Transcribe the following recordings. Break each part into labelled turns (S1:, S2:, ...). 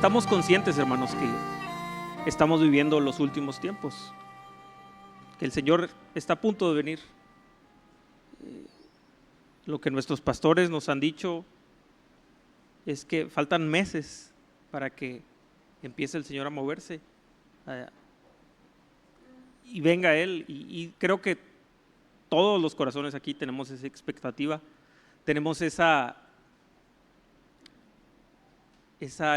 S1: Estamos conscientes, hermanos, que estamos viviendo los últimos tiempos, que el Señor está a punto de venir. Lo que nuestros pastores nos han dicho es que faltan meses para que empiece el Señor a moverse y venga Él, y creo que todos los corazones aquí tenemos esa expectativa, tenemos esa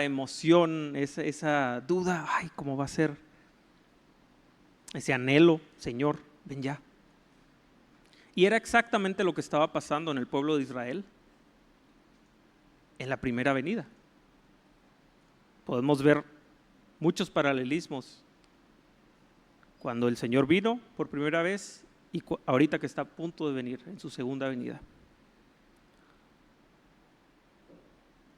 S1: emoción, esa duda, ay, ¿cómo va a ser? Ese anhelo, Señor, ven ya. Y era exactamente lo que estaba pasando en el pueblo de Israel en la primera venida. Podemos ver muchos paralelismos cuando el Señor vino por primera vez y ahorita que está a punto de venir en su segunda venida.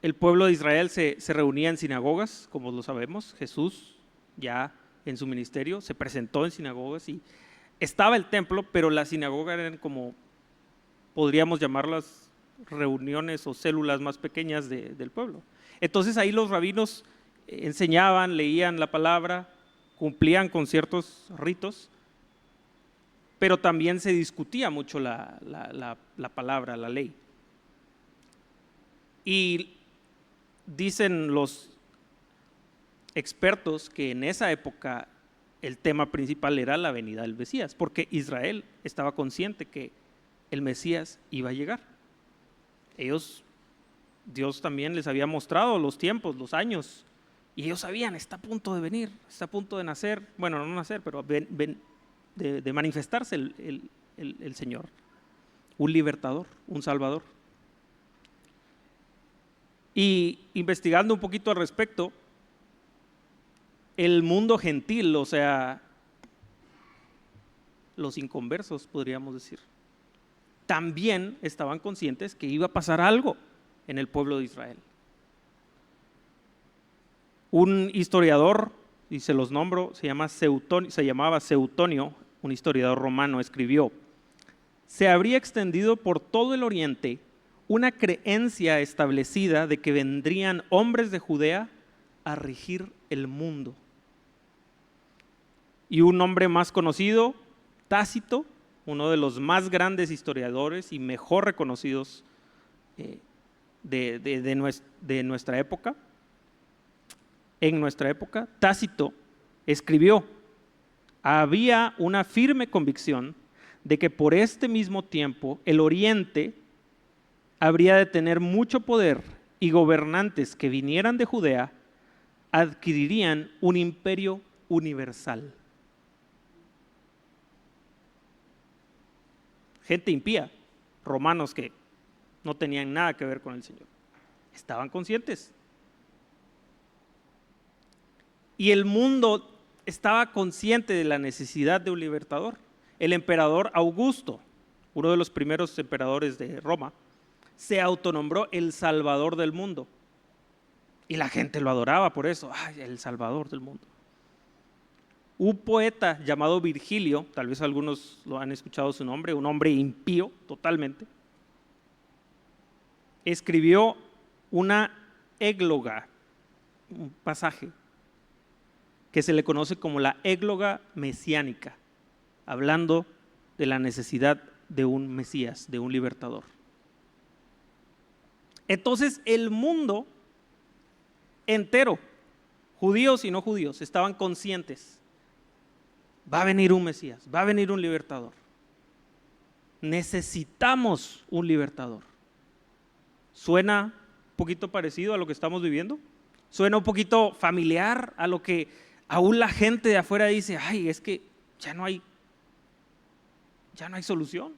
S1: El pueblo de Israel se reunía en sinagogas, como lo sabemos. Jesús ya en su ministerio se presentó en sinagogas y estaba el templo, pero las sinagogas eran como, podríamos llamarlas, reuniones o células más pequeñas del pueblo. Entonces ahí los rabinos enseñaban, leían la palabra, cumplían con ciertos ritos, pero también se discutía mucho la palabra, la ley. Y dicen los expertos que en esa época el tema principal era la venida del Mesías, porque Israel estaba consciente que el Mesías iba a llegar. Dios también les había mostrado los tiempos, los años, y ellos sabían, está a punto de venir, está a punto de nacer, bueno, no nacer, pero de manifestarse el Señor, un libertador, un salvador. Y investigando un poquito al respecto, el mundo gentil, o sea, los inconversos, podríamos decir, también estaban conscientes que iba a pasar algo en el pueblo de Israel. Un historiador, y se los nombro, se llamaba Seutonio, un historiador romano, escribió: se habría extendido por todo el oriente una creencia establecida de que vendrían hombres de Judea a regir el mundo. Y un hombre más conocido, Tácito, uno de los más grandes historiadores y mejor reconocidos de nuestra época, en nuestra época, Tácito escribió: había una firme convicción de que por este mismo tiempo el oriente habría de tener mucho poder y gobernantes que vinieran de Judea adquirirían un imperio universal. Gente impía, romanos que no tenían nada que ver con el Señor, estaban conscientes. Y el mundo estaba consciente de la necesidad de un libertador. El emperador Augusto, uno de los primeros emperadores de Roma, se autonombró el Salvador del mundo. Y la gente lo adoraba por eso. ¡Ay, el Salvador del mundo! Un poeta llamado Virgilio, tal vez algunos lo han escuchado su nombre, un hombre impío totalmente, escribió una égloga, un pasaje que se le conoce como la égloga mesiánica, hablando de la necesidad de un Mesías, de un libertador. Entonces el mundo entero, judíos y no judíos, estaban conscientes: va a venir un Mesías, va a venir un libertador. Necesitamos un libertador. ¿Suena un poquito parecido a lo que estamos viviendo? ¿Suena un poquito familiar a lo que aún la gente de afuera dice: ay, es que ya no hay solución?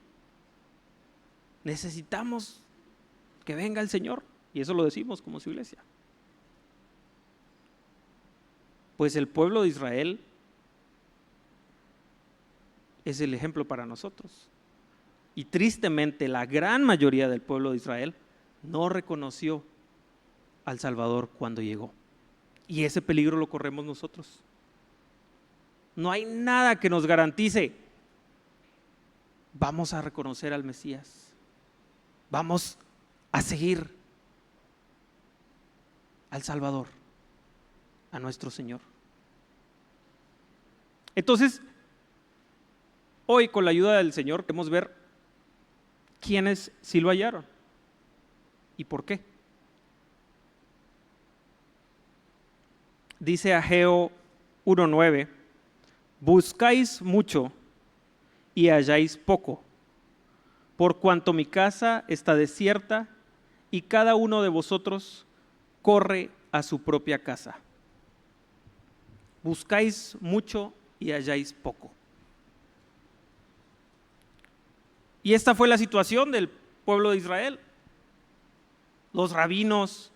S1: Necesitamos que venga el Señor, y eso lo decimos como su iglesia. Pues el pueblo de Israel es el ejemplo para nosotros. Y tristemente la gran mayoría del pueblo de Israel no reconoció al Salvador cuando llegó. Y ese peligro lo corremos nosotros. No hay nada que nos garantice: vamos a reconocer al Mesías, vamos a seguir al Salvador. a nuestro Señor. Entonces, hoy con la ayuda del Señor queremos ver quiénes sí lo hallaron y por qué. Dice Ageo 1:9, buscáis mucho y halláis poco, por cuanto mi casa está desierta y cada uno de vosotros corre a su propia casa. Buscáis mucho y halláis poco. Y esta fue la situación del pueblo de Israel. Los rabinos,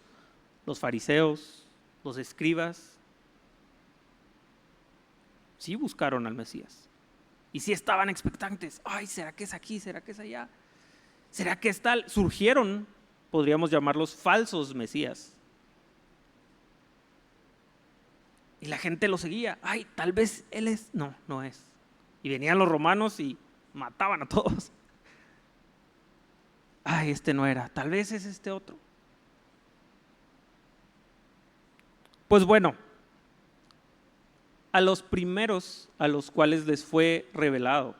S1: los fariseos, los escribas, sí buscaron al Mesías. Y sí estaban expectantes. Ay, ¿será que es aquí? ¿Será que es allá? ¿Será que es tal? Surgieron, podríamos llamarlos falsos mesías. Y la gente lo seguía. Ay, tal vez él es. No, no es. Y venían los romanos y mataban a todos. Ay, este no era. Tal vez es este otro. Pues bueno, a los primeros a los cuales les fue revelado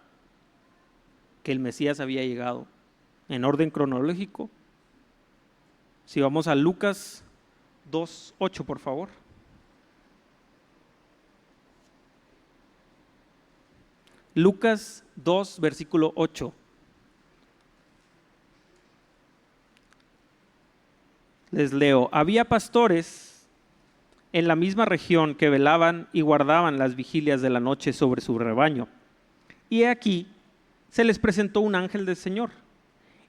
S1: que el Mesías había llegado, en orden cronológico, si vamos a Lucas 2:8, por favor. Lucas 2, versículo 8. Les leo. Había pastores en la misma región que velaban y guardaban las vigilias de la noche sobre su rebaño. Y he aquí, se les presentó un ángel del Señor,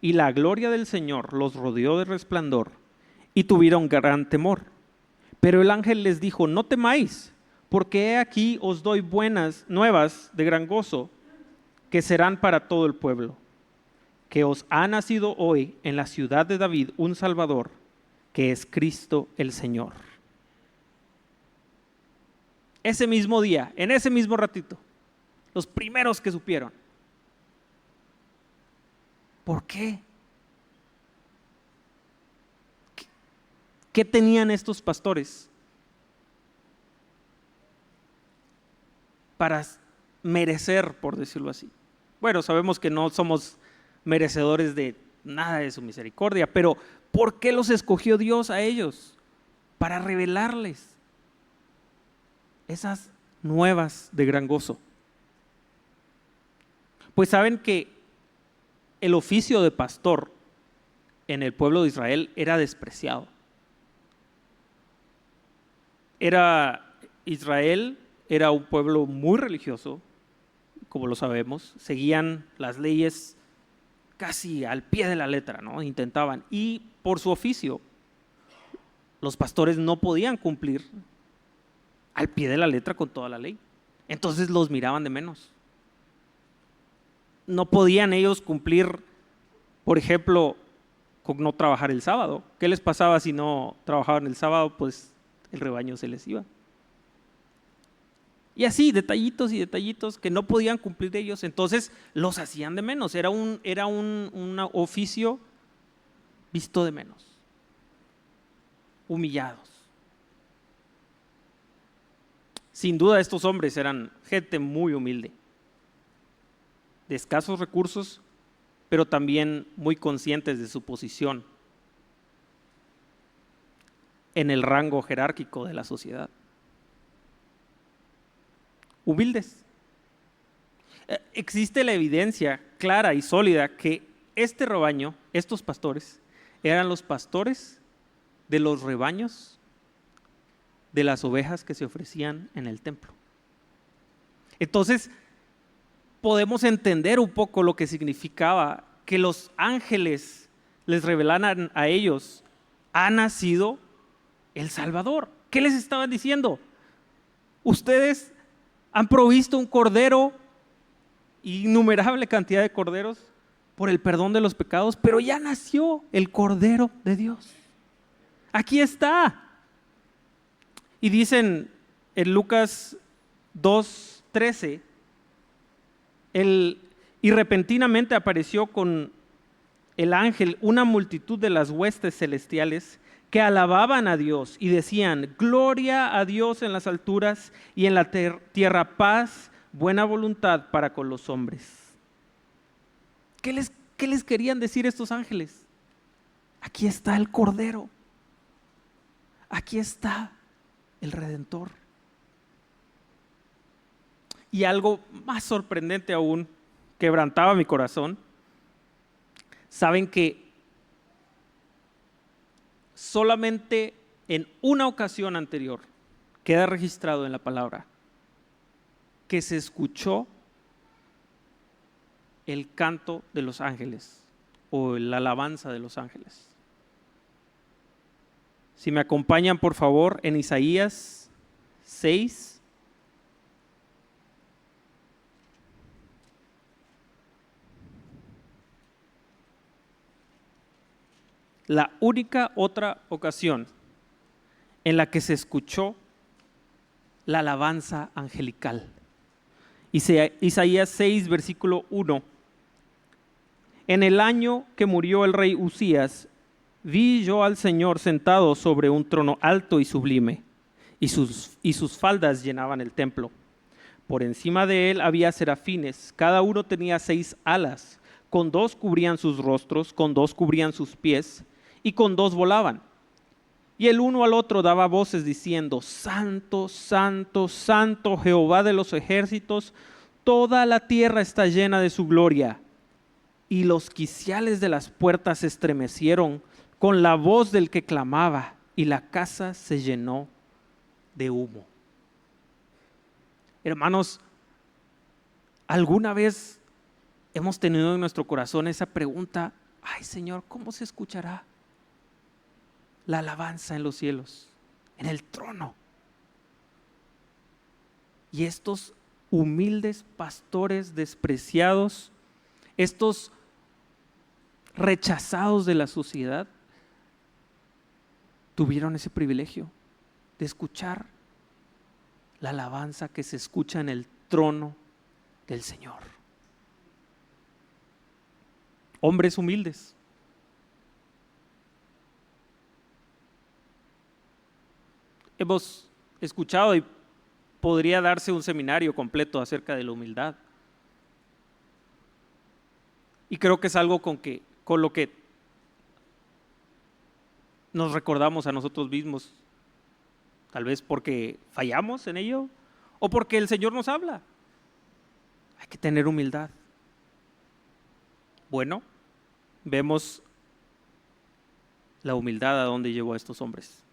S1: y la gloria del Señor los rodeó de resplandor, y tuvieron gran temor. Pero el ángel les dijo, no temáis, porque he aquí os doy buenas nuevas de gran gozo, que serán para todo el pueblo, que os ha nacido hoy en la ciudad de David un Salvador, que es Cristo el Señor. Ese mismo día, en ese mismo ratito, los primeros que supieron. ¿Por qué? ¿Qué tenían estos pastores para merecer, por decirlo así? Bueno, sabemos que no somos merecedores de nada de su misericordia, pero ¿por qué los escogió Dios a ellos? Para revelarles esas nuevas de gran gozo. Pues saben que el oficio de pastor en el pueblo de Israel era despreciado. Israel era un pueblo muy religioso, como lo sabemos, seguían las leyes casi al pie de la letra, ¿no? Intentaban, y por su oficio, los pastores no podían cumplir al pie de la letra con toda la ley. Entonces los miraban de menos. No podían ellos cumplir, por ejemplo, con no trabajar el sábado. ¿Qué les pasaba si no trabajaban el sábado? Pues el rebaño se les iba. Y así, detallitos y detallitos que no podían cumplir ellos, entonces los hacían de menos. Era un oficio visto de menos, humillados. Sin duda estos hombres eran gente muy humilde, de escasos recursos, pero también muy conscientes de su posición en el rango jerárquico de la sociedad. Humildes. Existe la evidencia clara y sólida que este rebaño, estos pastores, eran los pastores de los rebaños de las ovejas que se ofrecían en el templo. Entonces, podemos entender un poco lo que significaba que los ángeles les revelaran a ellos, ha nacido el Salvador. ¿Qué les estaban diciendo? Ustedes han provisto un cordero, innumerable cantidad de corderos, por el perdón de los pecados, pero ya nació el Cordero de Dios. Aquí está. Y dicen en Lucas 2:13, y repentinamente apareció con el ángel una multitud de las huestes celestiales que alababan a Dios y decían: gloria a Dios en las alturas y en la tierra paz, buena voluntad para con los hombres. ¿Qué les querían decir estos ángeles? Aquí está el Cordero. Aquí está el Redentor. Y algo más sorprendente aún, quebrantaba mi corazón. Saben que solamente en una ocasión anterior queda registrado en la palabra que se escuchó el canto de los ángeles o la alabanza de los ángeles. Si me acompañan, por favor, en Isaías 6. La única otra ocasión en la que se escuchó la alabanza angelical. Isaías 6, versículo 1. En el año que murió el rey Uzías, vi yo al Señor sentado sobre un trono alto y sublime, y sus faldas llenaban el templo. Por encima de él había serafines, cada uno tenía 6 alas, con 2 cubrían sus rostros, con 2 cubrían sus pies, y con 2 volaban. Y el uno al otro daba voces diciendo: Santo, Santo, Santo, Jehová de los ejércitos, toda la tierra está llena de su gloria. Y los quiciales de las puertas se estremecieron con la voz del que clamaba, y la casa se llenó de humo. Hermanos, ¿alguna vez hemos tenido en nuestro corazón esa pregunta? Ay, Señor, ¿cómo se escuchará la alabanza en los cielos, en el trono? Y estos humildes pastores despreciados, estos rechazados de la sociedad, tuvieron ese privilegio de escuchar la alabanza que se escucha en el trono del Señor. Hombres humildes. Hemos escuchado y podría darse un seminario completo acerca de la humildad. Y creo que es algo con lo que nos recordamos a nosotros mismos, tal vez porque fallamos en ello o porque el Señor nos habla. Hay que tener humildad. Bueno, vemos la humildad a dónde llevó a estos hombres.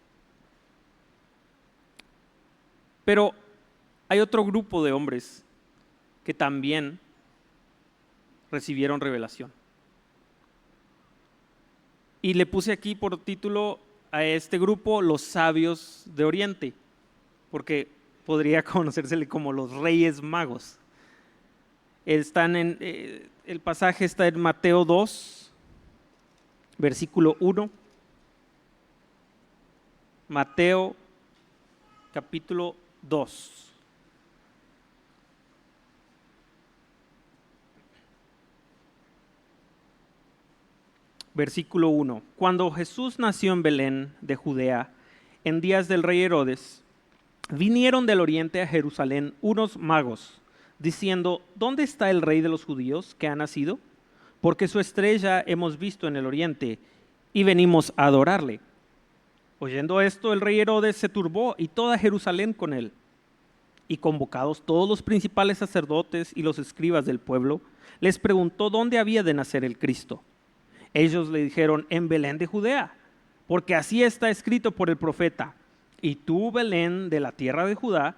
S1: Pero hay otro grupo de hombres que también recibieron revelación. Y le puse aquí por título a este grupo: los sabios de Oriente, porque podría conocérsele como los Reyes Magos. El pasaje está en Mateo 2, versículo 1. Mateo capítulo 2. Versículo 1. Cuando Jesús nació en Belén de Judea, en días del rey Herodes, vinieron del oriente a Jerusalén unos magos, diciendo: ¿dónde está el rey de los judíos que ha nacido? Porque su estrella hemos visto en el oriente y venimos a adorarle. Oyendo esto, el rey Herodes se turbó y toda Jerusalén con él. Y convocados todos los principales sacerdotes y los escribas del pueblo, les preguntó dónde había de nacer el Cristo. Ellos le dijeron: en Belén de Judea, porque así está escrito por el profeta: y tú, Belén, de la tierra de Judá,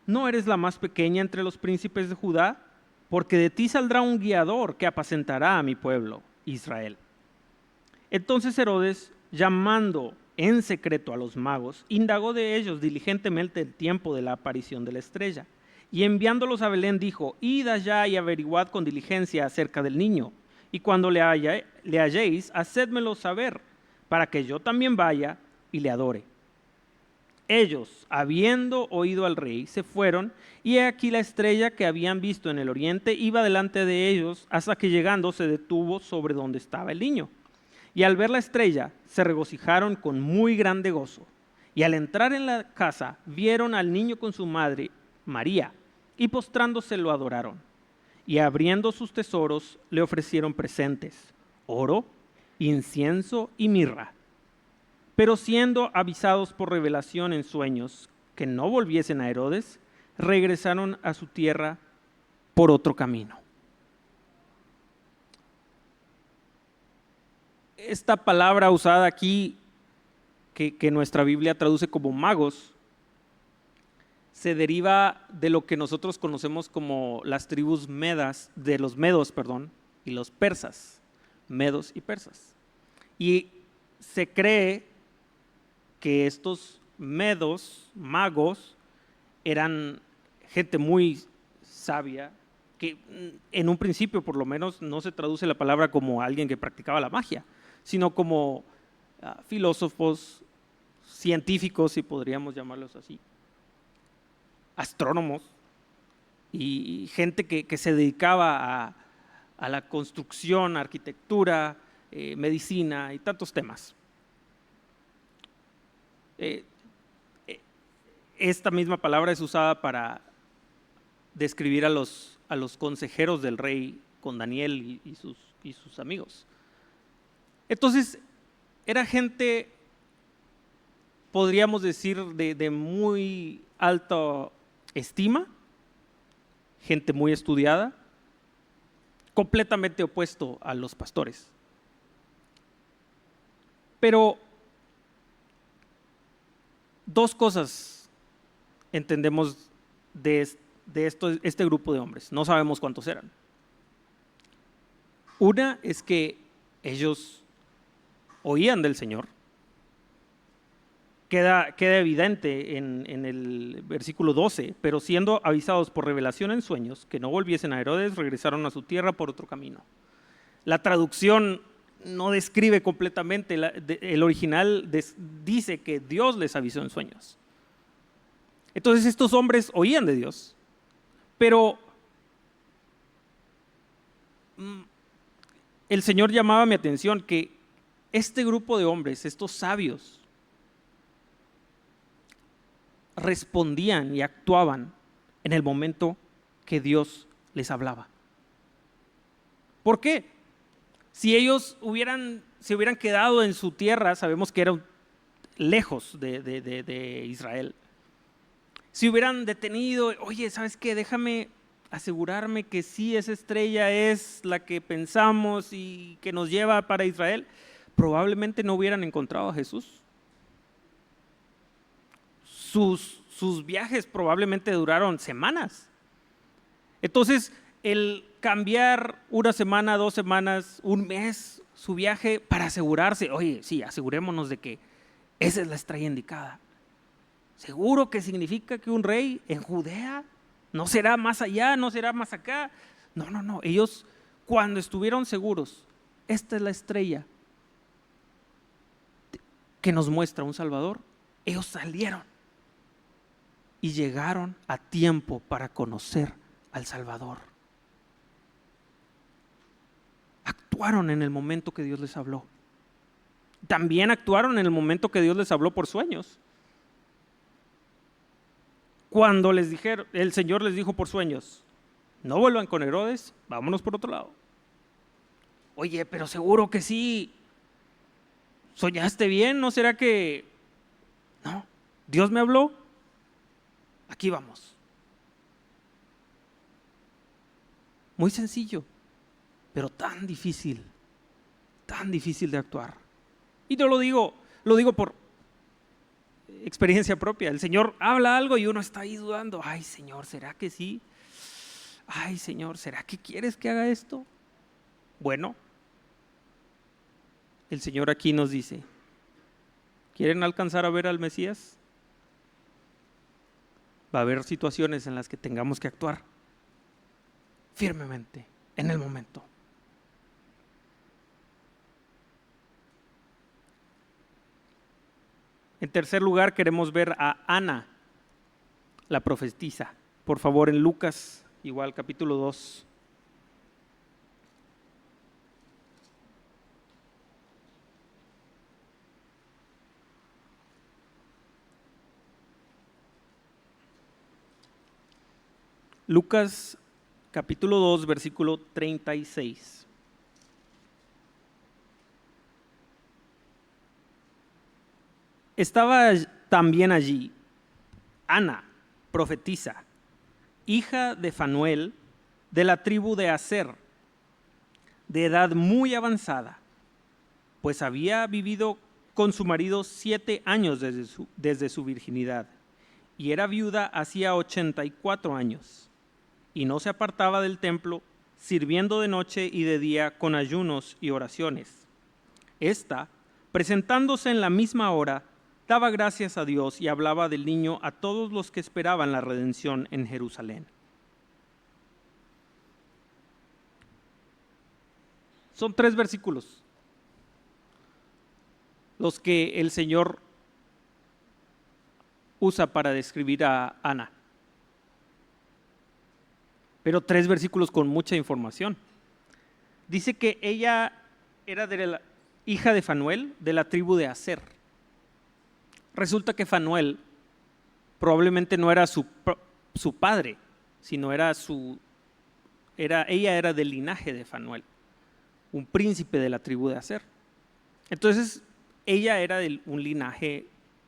S1: no eres la más pequeña entre los príncipes de Judá, porque de ti saldrá un guiador que apacentará a mi pueblo, Israel. Entonces Herodes, llamando en secreto a los magos, indagó de ellos diligentemente el tiempo de la aparición de la estrella, y enviándolos a Belén dijo: id allá y averiguad con diligencia acerca del niño, y cuando le halléis, hacédmelo saber, para que yo también vaya y le adore. Ellos, habiendo oído al rey, se fueron, y he aquí la estrella que habían visto en el oriente iba delante de ellos, hasta que llegando se detuvo sobre donde estaba el niño. Y al ver la estrella, se regocijaron con muy grande gozo. Y al entrar en la casa, vieron al niño con su madre, María, y postrándose lo adoraron. Y abriendo sus tesoros, le ofrecieron presentes: oro, incienso y mirra. Pero siendo avisados por revelación en sueños que no volviesen a Herodes, regresaron a su tierra por otro camino. Esta palabra usada aquí, que nuestra Biblia traduce como magos, se deriva de lo que nosotros conocemos como las tribus de los medos, y los persas, medos y persas. Y se cree que estos magos, eran gente muy sabia, que en un principio por lo menos no se traduce la palabra como alguien que practicaba la magia, sino como filósofos, científicos, si podríamos llamarlos así, astrónomos y gente que se dedicaba a la construcción, arquitectura, medicina y tantos temas. Esta misma palabra es usada para describir a los consejeros del rey con Daniel y sus amigos. Entonces, era gente, podríamos decir, de muy alta estima, gente muy estudiada, completamente opuesto a los pastores. Pero dos cosas entendemos de este grupo de hombres. No sabemos cuántos eran. Una es que ellos oían del Señor. Queda evidente en el versículo 12, pero siendo avisados por revelación en sueños que no volviesen a Herodes, regresaron a su tierra por otro camino. La traducción no describe completamente, el original dice que Dios les avisó en sueños. Entonces estos hombres oían de Dios, pero el Señor llamaba mi atención que este grupo de hombres, estos sabios, respondían y actuaban en el momento que Dios les hablaba. ¿Por qué? Si ellos se hubieran quedado en su tierra, sabemos que eran lejos de Israel. Si hubieran detenido, oye, ¿sabes qué? Déjame asegurarme que sí, esa estrella es la que pensamos y que nos lleva para Israel, probablemente no hubieran encontrado a Jesús. Sus viajes probablemente duraron semanas. Entonces, el cambiar una semana, 2 semanas, un mes, su viaje para asegurarse, oye, sí, asegurémonos de que esa es la estrella indicada. ¿Seguro que significa que un rey en Judea no será más allá, no será más acá? No. Ellos, cuando estuvieron seguros, esta es la estrella que nos muestra un Salvador, ellos salieron y llegaron a tiempo para conocer al Salvador. Actuaron en el momento que Dios les habló. También actuaron en el momento que Dios les habló por sueños. Cuando les dijeron, el Señor les dijo por sueños, no vuelvan con Herodes, vámonos por otro lado. Oye, pero seguro que sí. ¿Soñaste bien? ¿No será que...? No, Dios me habló. Aquí vamos. Muy sencillo, pero tan difícil de actuar. Y no lo digo por experiencia propia. El Señor habla algo y uno está ahí dudando. Ay, Señor, ¿será que sí? Ay, Señor, ¿será que quieres que haga esto? Bueno, el Señor aquí nos dice, ¿quieren alcanzar a ver al Mesías? Va a haber situaciones en las que tengamos que actuar firmemente, en el momento. En tercer lugar, queremos ver a Ana, la profetisa. Por favor, en Lucas, igual capítulo 2. Lucas capítulo 2, versículo 36. Estaba también allí Ana, profetisa, hija de Fanuel, de la tribu de Aser, de edad muy avanzada, pues había vivido con su marido 7 años desde su virginidad, y era viuda hacía 84 años, y no se apartaba del templo, sirviendo de noche y de día con ayunos y oraciones. Esta, presentándose en la misma hora, daba gracias a Dios y hablaba del niño a todos los que esperaban la redención en Jerusalén. Son 3 versículos los que el Señor usa para describir a Ana. Pero 3 versículos con mucha información. Dice que ella era de la hija de Fanuel, de la tribu de Aser. Resulta que Fanuel probablemente no era su padre, sino ella era del linaje de Fanuel, un príncipe de la tribu de Aser. Entonces, ella era de un linaje,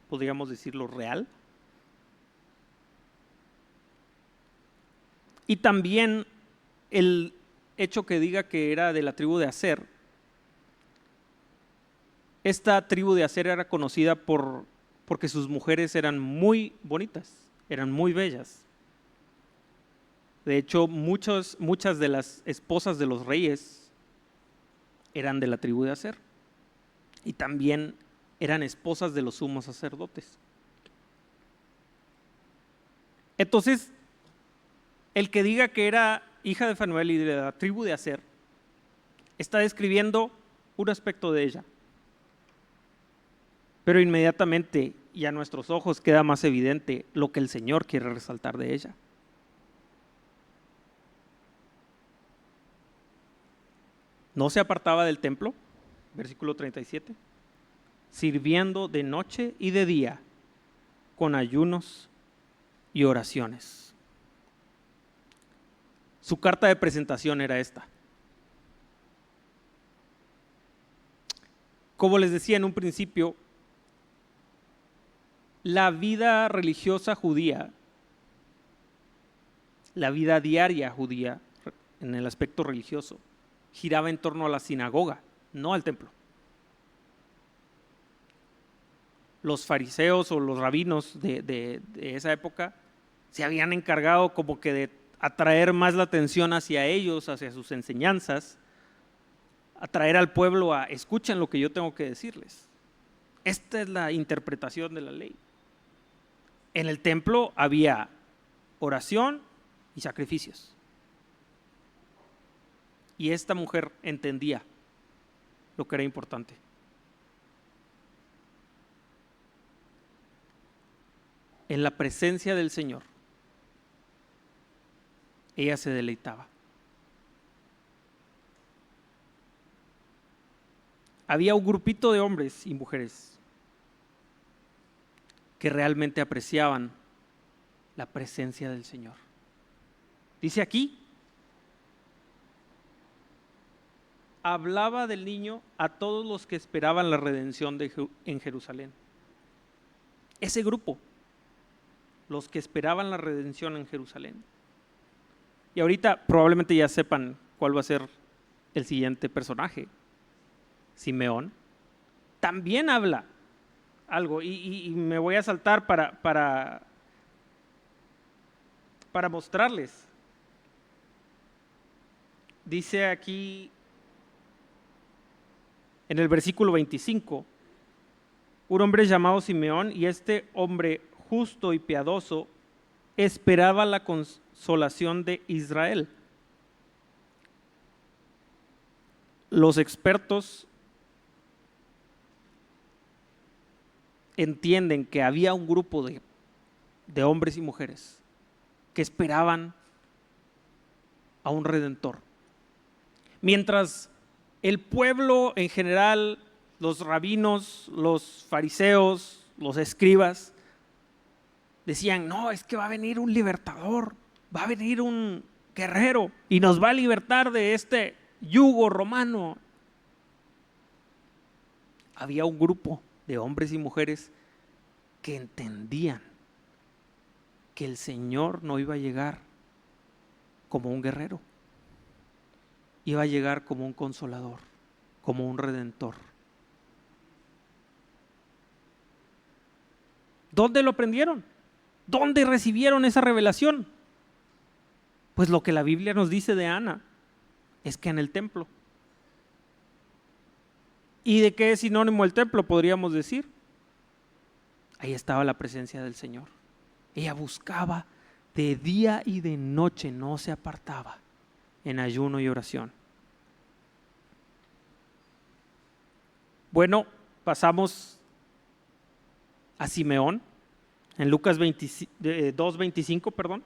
S1: podríamos decirlo, real. Y también el hecho que diga que era de la tribu de Aser. Esta tribu de Aser era conocida porque sus mujeres eran muy bonitas, eran muy bellas. De hecho, muchas de las esposas de los reyes eran de la tribu de Aser. Y también eran esposas de los sumos sacerdotes. Entonces, el que diga que era hija de Fanuel y de la tribu de Aser, está describiendo un aspecto de ella. Pero inmediatamente y a nuestros ojos queda más evidente lo que el Señor quiere resaltar de ella. No se apartaba del templo, versículo 37, sirviendo de noche y de día con ayunos y oraciones. Su carta de presentación era esta. Como les decía en un principio, la vida religiosa judía, la vida diaria judía en el aspecto religioso, giraba en torno a la sinagoga, no al templo. Los fariseos o los rabinos de esa época se habían encargado como que de atraer más la atención hacia ellos, hacia sus enseñanzas, atraer al pueblo a escuchen lo que yo tengo que decirles. Esta es la interpretación de la ley. En el templo había oración y sacrificios. Y esta mujer entendía lo que era importante. En la presencia del Señor, ella se deleitaba. Había un grupito de hombres y mujeres que realmente apreciaban la presencia del Señor. Dice aquí, hablaba del niño a todos los que esperaban la redención en Jerusalén. Ese grupo, los que esperaban la redención en Jerusalén. Y ahorita probablemente ya sepan cuál va a ser el siguiente personaje, Simeón. También habla algo y me voy a saltar para mostrarles. Dice aquí en el versículo 25, un hombre llamado Simeón, y este hombre justo y piadoso esperaba la consolación de Israel. Los expertos entienden que había un grupo de hombres y mujeres que esperaban a un redentor. Mientras el pueblo en general, los rabinos, los fariseos, los escribas, decían, no, es que va a venir un libertador, va a venir un guerrero y nos va a libertar de este yugo romano. Había un grupo de hombres y mujeres que entendían que el Señor no iba a llegar como un guerrero, iba a llegar como un consolador, como un redentor. ¿Dónde lo aprendieron? ¿Dónde recibieron esa revelación? Pues lo que la Biblia nos dice de Ana es que en el templo. ¿Y de qué es sinónimo el templo? Podríamos decir. Ahí estaba la presencia del Señor. Ella buscaba de día y de noche, no se apartaba en ayuno y oración. Bueno, pasamos a Simeón en Lucas 2:25, perdón.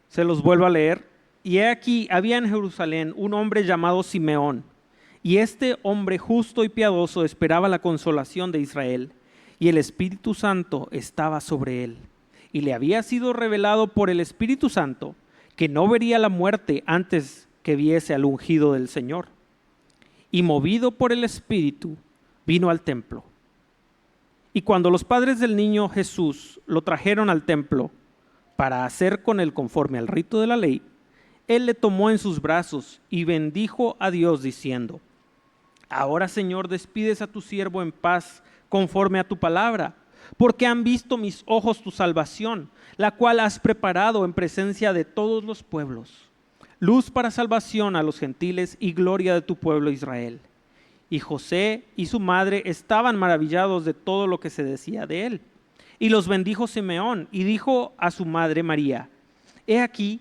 S1: Se los vuelvo a leer. Y he aquí, había en Jerusalén un hombre llamado Simeón, y este hombre justo y piadoso esperaba la consolación de Israel, y el Espíritu Santo estaba sobre él. Y le había sido revelado por el Espíritu Santo que no vería la muerte antes que viese al ungido del Señor. Y movido por el Espíritu, vino al templo. Y cuando los padres del niño Jesús lo trajeron al templo para hacer con él conforme al rito de la ley, él le tomó en sus brazos y bendijo a Dios diciendo: Ahora, Señor, despides a tu siervo en paz conforme a tu palabra, porque han visto mis ojos tu salvación, la cual has preparado en presencia de todos los pueblos, luz para salvación a los gentiles y gloria de tu pueblo Israel. Y José y su madre estaban maravillados de todo lo que se decía de él. Y los bendijo Simeón y dijo a su madre María: He aquí,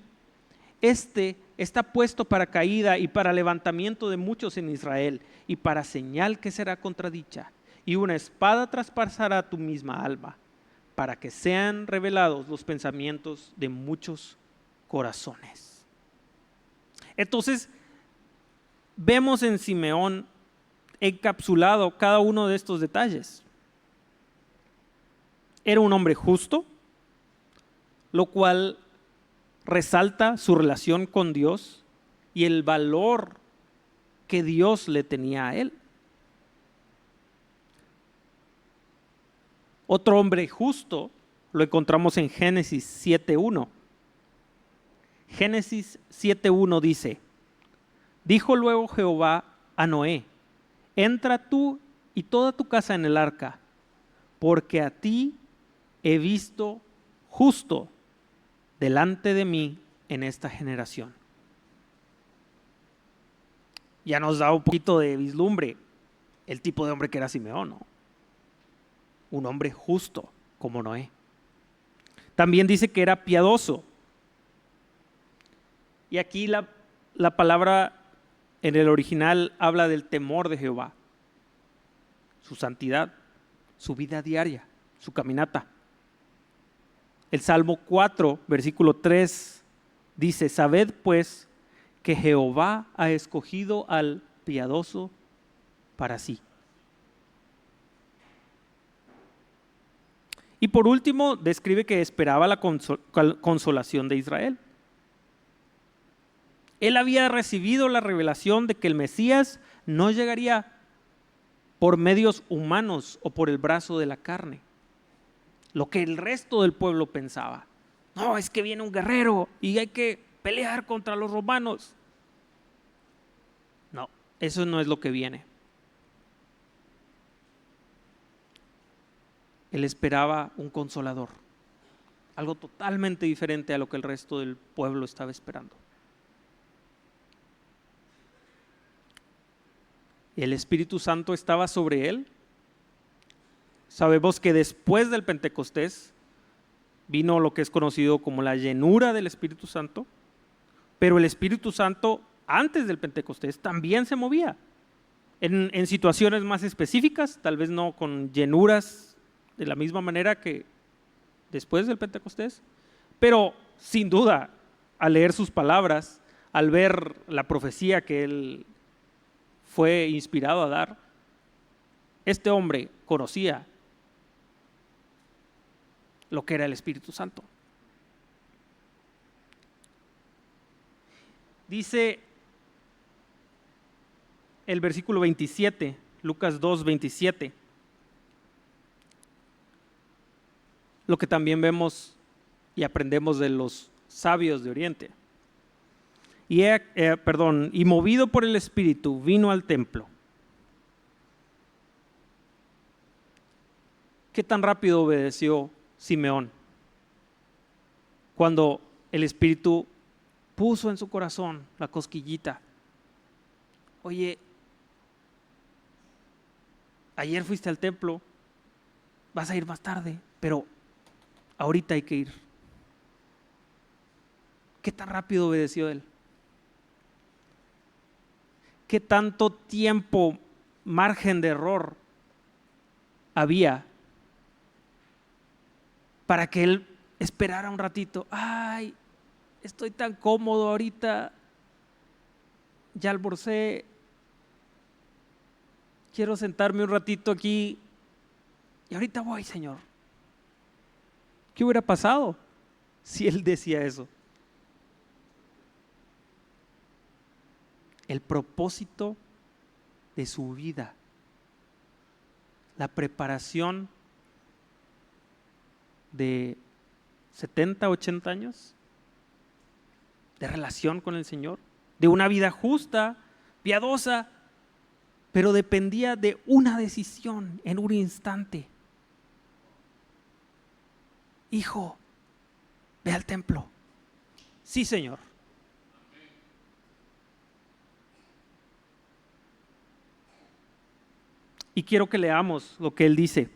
S1: este está puesto para caída y para levantamiento de muchos en Israel, y para señal que será contradicha, y una espada traspasará tu misma alma, para que sean revelados los pensamientos de muchos corazones. Entonces, vemos en Simeón encapsulado cada uno de estos detalles. Era un hombre justo, lo cual resalta su relación con Dios y el valor que Dios le tenía a él. Otro hombre justo lo encontramos en Génesis 7:1. Génesis 7:1 dice: Dijo luego Jehová a Noé: Entra tú y toda tu casa en el arca, porque a ti he visto justo delante de mí en esta generación. Ya nos da un poquito de vislumbre el tipo de hombre que era Simeón, ¿no? Un hombre justo como Noé. También dice que era piadoso. Y aquí la palabra en el original habla del temor de Jehová, su santidad, su vida diaria, su caminata. El Salmo 4, versículo 3 dice: Sabed pues que Jehová ha escogido al piadoso para sí. Y por último, describe que esperaba la consolación de Israel. Él había recibido la revelación de que el Mesías no llegaría por medios humanos o por el brazo de la carne, lo que el resto del pueblo pensaba. No, es que viene un guerrero y hay que pelear contra los romanos. No, eso no es lo que viene. Él esperaba un consolador, algo totalmente diferente a lo que el resto del pueblo estaba esperando. El Espíritu Santo estaba sobre él. Sabemos que después del Pentecostés vino lo que es conocido como la llenura del Espíritu Santo, pero el Espíritu Santo antes del Pentecostés también se movía en situaciones más específicas, tal vez no con llenuras de la misma manera que después del Pentecostés, pero sin duda, al leer sus palabras, al ver la profecía que él fue inspirado a dar, este hombre conocía lo que era el Espíritu Santo. Dice el versículo 27, Lucas 2, 27, lo que también vemos y aprendemos de los sabios de Oriente. Y movido por el Espíritu vino al templo. ¿Qué tan rápido obedeció Simeón cuando el Espíritu puso en su corazón la cosquillita? Oye, ayer fuiste al templo, vas a ir más tarde, pero ahorita hay que ir. ¿Qué tan rápido obedeció él? ¿Qué tanto tiempo, margen de error había para que él esperara un ratito? Ay, estoy tan cómodo ahorita, ya almorcé, quiero sentarme un ratito aquí y ahorita voy, Señor. ¿Qué hubiera pasado si él decía eso? El propósito de su vida, la preparación de 70, 80 años de relación con el Señor, de una vida justa, piadosa, pero dependía de una decisión en un instante. Hijo, ve al templo. Sí, Señor. Y quiero que leamos lo que él dice.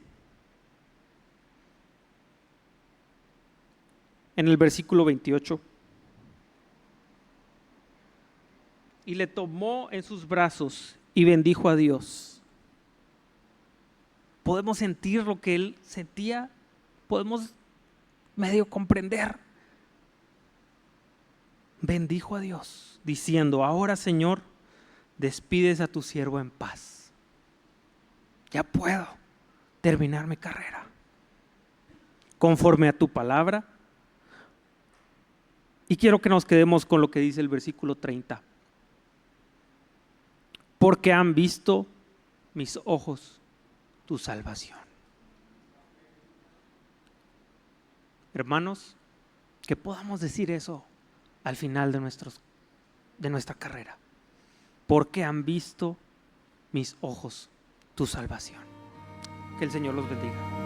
S1: En el versículo 28. Y le tomó en sus brazos y bendijo a Dios. Podemos sentir lo que él sentía, podemos medio comprender. Bendijo a Dios, diciendo: ahora, Señor, despides a tu siervo en paz. Ya puedo terminar mi carrera conforme a tu palabra. Y quiero que nos quedemos con lo que dice el versículo 30. Porque han visto mis ojos tu salvación. Hermanos, que podamos decir eso al final de nuestra carrera. Porque han visto mis ojos tu salvación. Que el Señor los bendiga.